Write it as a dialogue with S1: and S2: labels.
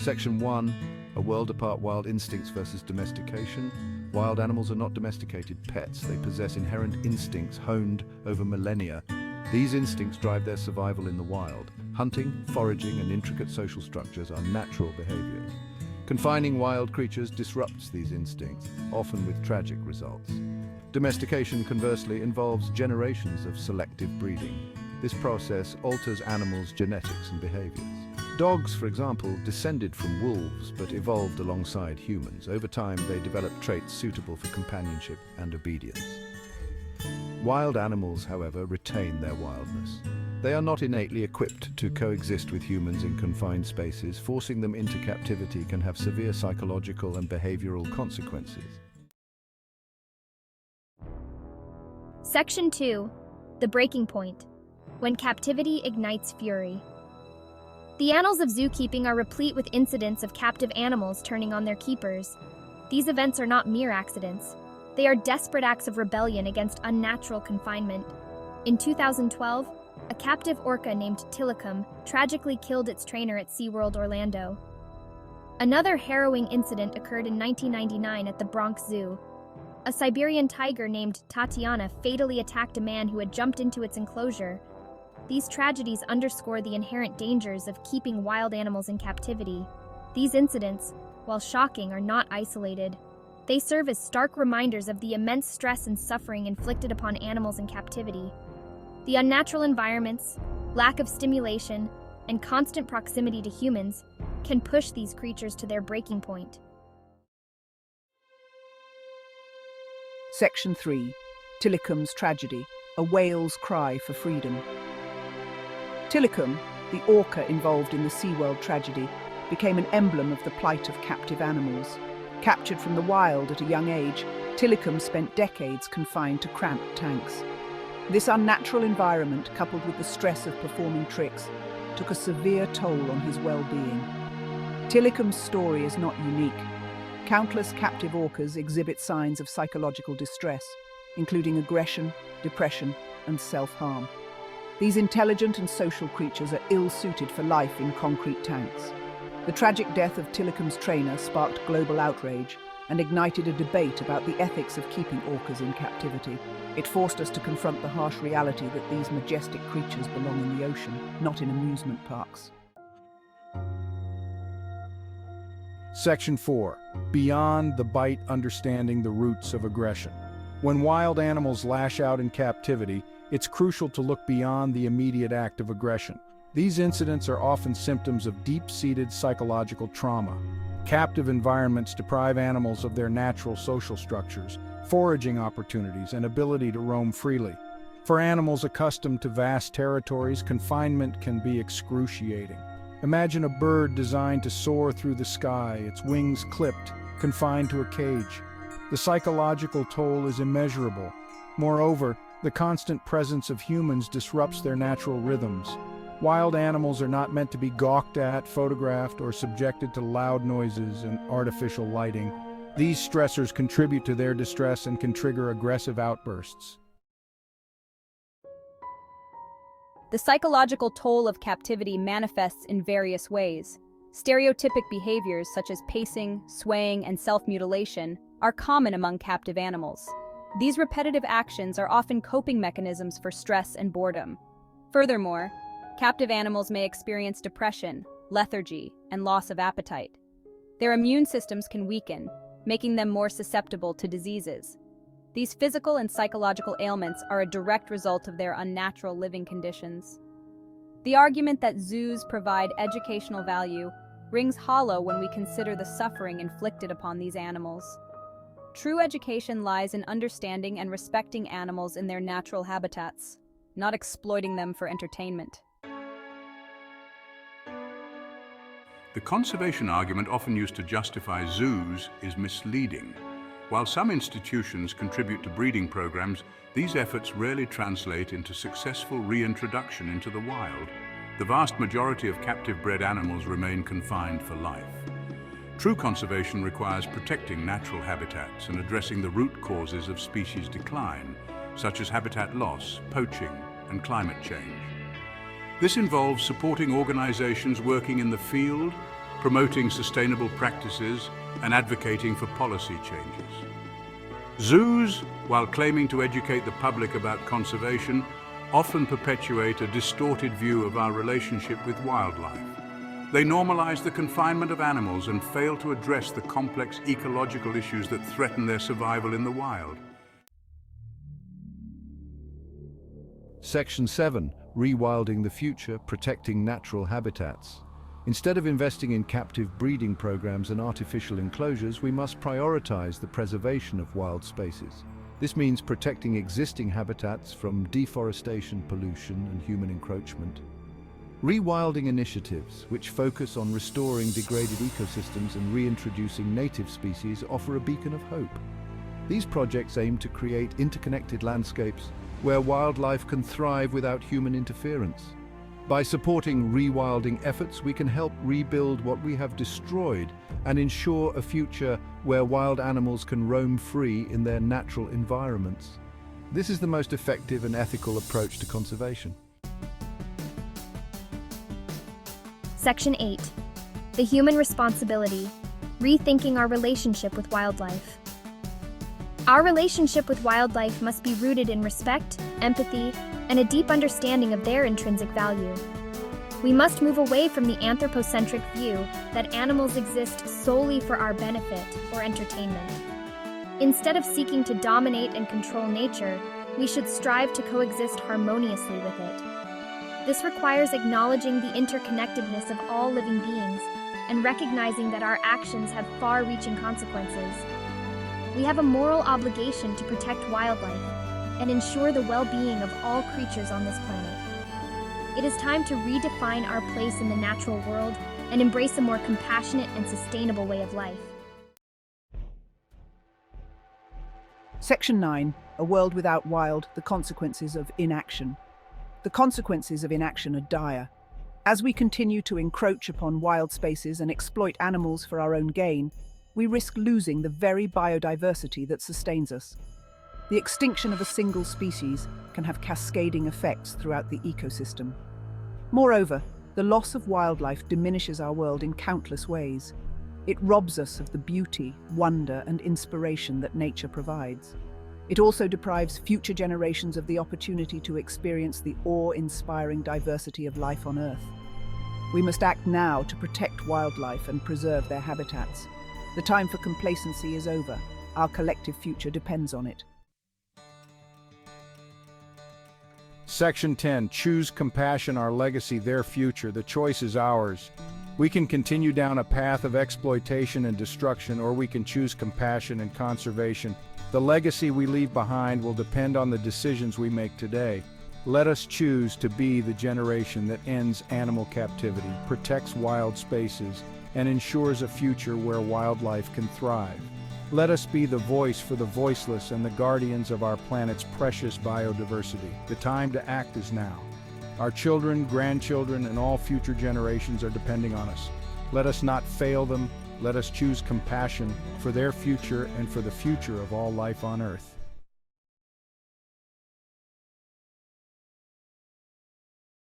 S1: Section 1, A World Apart: Wild Instincts versus Domestication. Wild animals are not domesticated pets. They possess inherent instincts honed over millennia. These instincts drive their survival in the wild. Hunting, foraging, and intricate social structures are natural behaviors. Confining wild creatures disrupts these instincts, often with tragic results. Domestication, conversely, involves generations of selective breeding. This process alters animals' genetics and behaviors. Dogs, for example, descended from wolves but evolved alongside humans. Over time, they developed traits suitable for companionship and obedience. Wild animals, however, retain their wildness. They are not innately equipped to coexist with humans in confined spaces. Forcing them into captivity can have severe psychological and behavioral consequences.
S2: Section 2. The Breaking Point. When captivity ignites fury. The annals of zookeeping are replete with incidents of captive animals turning on their keepers. These events are not mere accidents. They are desperate acts of rebellion against unnatural confinement. In 2012, a captive orca named Tilikum tragically killed its trainer at SeaWorld Orlando. Another harrowing incident occurred in 1999 at the Bronx Zoo. A Siberian tiger named Tatiana fatally attacked a man who had jumped into its enclosure. These tragedies underscore the inherent dangers of keeping wild animals in captivity. These incidents, while shocking, are not isolated. They serve as stark reminders of the immense stress and suffering inflicted upon animals in captivity. The unnatural environments, lack of stimulation, and constant proximity to humans can push these creatures to their breaking point.
S3: Section 3. Tilikum's Tragedy, a whale's cry for freedom. Tilikum, the orca involved in the SeaWorld tragedy, became an emblem of the plight of captive animals. Captured from the wild at a young age, Tilikum spent decades confined to cramped tanks. This unnatural environment, coupled with the stress of performing tricks, took a severe toll on his well-being. Tilikum's story is not unique. Countless captive orcas exhibit signs of psychological distress, including aggression, depression, and self-harm. These intelligent and social creatures are ill-suited for life in concrete tanks. The tragic death of Tilikum's trainer sparked global outrage and ignited a debate about the ethics of keeping orcas in captivity. It forced us to confront the harsh reality that these majestic creatures belong in the ocean, not in amusement parks.
S4: Section 4. Beyond the bite: understanding the roots of aggression. When wild animals lash out in captivity, it's crucial to look beyond the immediate act of aggression. These incidents are often symptoms of deep-seated psychological trauma. Captive environments deprive animals of their natural social structures, foraging opportunities, and ability to roam freely. For animals accustomed to vast territories, confinement can be excruciating. Imagine a bird designed to soar through the sky, its wings clipped, confined to a cage. The psychological toll is immeasurable. Moreover, the constant presence of humans disrupts their natural rhythms. Wild animals are not meant to be gawked at, photographed, or subjected to loud noises and artificial lighting. These stressors contribute to their distress and can trigger aggressive outbursts.
S5: The psychological toll of captivity manifests in various ways. Stereotypic behaviors such as pacing, swaying, and self-mutilation are common among captive animals. These repetitive actions are often coping mechanisms for stress and boredom. Furthermore, captive animals may experience depression, lethargy, and loss of appetite. Their immune systems can weaken, making them more susceptible to diseases. These physical and psychological ailments are a direct result of their unnatural living conditions. The argument that zoos provide educational value rings hollow when we consider the suffering inflicted upon these animals. True education lies in understanding and respecting animals in their natural habitats, not exploiting them for entertainment.
S6: The conservation argument often used to justify zoos is misleading. While some institutions contribute to breeding programs, these efforts rarely translate into successful reintroduction into the wild. The vast majority of captive-bred animals remain confined for life. True conservation requires protecting natural habitats and addressing the root causes of species decline, such as habitat loss, poaching, and climate change. This involves supporting organizations working in the field, promoting sustainable practices and advocating for policy changes. Zoos, while claiming to educate the public about conservation, often perpetuate a distorted view of our relationship with wildlife. They normalize the confinement of animals and fail to address the complex ecological issues that threaten their survival in the wild.
S1: Section 7. Rewilding the future, protecting natural habitats. Instead of investing in captive breeding programs and artificial enclosures, we must prioritize the preservation of wild spaces. This means protecting existing habitats from deforestation, pollution, and human encroachment. Rewilding initiatives, which focus on restoring degraded ecosystems and reintroducing native species, offer a beacon of hope. These projects aim to create interconnected landscapes where wildlife can thrive without human interference. By supporting rewilding efforts, we can help rebuild what we have destroyed and ensure a future where wild animals can roam free in their natural environments. This is the most effective and ethical approach to conservation.
S2: Section 8. The human responsibility, rethinking our relationship with wildlife. Our relationship with wildlife must be rooted in respect, empathy, and a deep understanding of their intrinsic value. We must move away from the anthropocentric view that animals exist solely for our benefit or entertainment. Instead of seeking to dominate and control nature, we should strive to coexist harmoniously with it. This requires acknowledging the interconnectedness of all living beings and recognizing that our actions have far-reaching consequences. We have a moral obligation to protect wildlife and ensure the well-being of all creatures on this planet. It is time to redefine our place in the natural world and embrace a more compassionate and sustainable way of life.
S3: Section 9. A world without wild, the consequences of inaction. The consequences of inaction are dire. As we continue to encroach upon wild spaces and exploit animals for our own gain, we risk losing the very biodiversity that sustains us. The extinction of a single species can have cascading effects throughout the ecosystem. Moreover, the loss of wildlife diminishes our world in countless ways. It robs us of the beauty, wonder, and inspiration that nature provides. It also deprives future generations of the opportunity to experience the awe-inspiring diversity of life on Earth. We must act now to protect wildlife and preserve their habitats. The time for complacency is over. Our collective future depends on it.
S4: Section 10. Choose compassion, our legacy, their future. The choice is ours. We can continue down a path of exploitation and destruction, or we can choose compassion and conservation. The legacy we leave behind will depend on the decisions we make today. Let us choose to be the generation that ends animal captivity, protects wild spaces, and ensures a future where wildlife can thrive. Let us be the voice for the voiceless and the guardians of our planet's precious biodiversity. The time to act is now. Our children, grandchildren, and all future generations are depending on us. Let us not fail them. Let us choose compassion for their future and for the future of all life on Earth.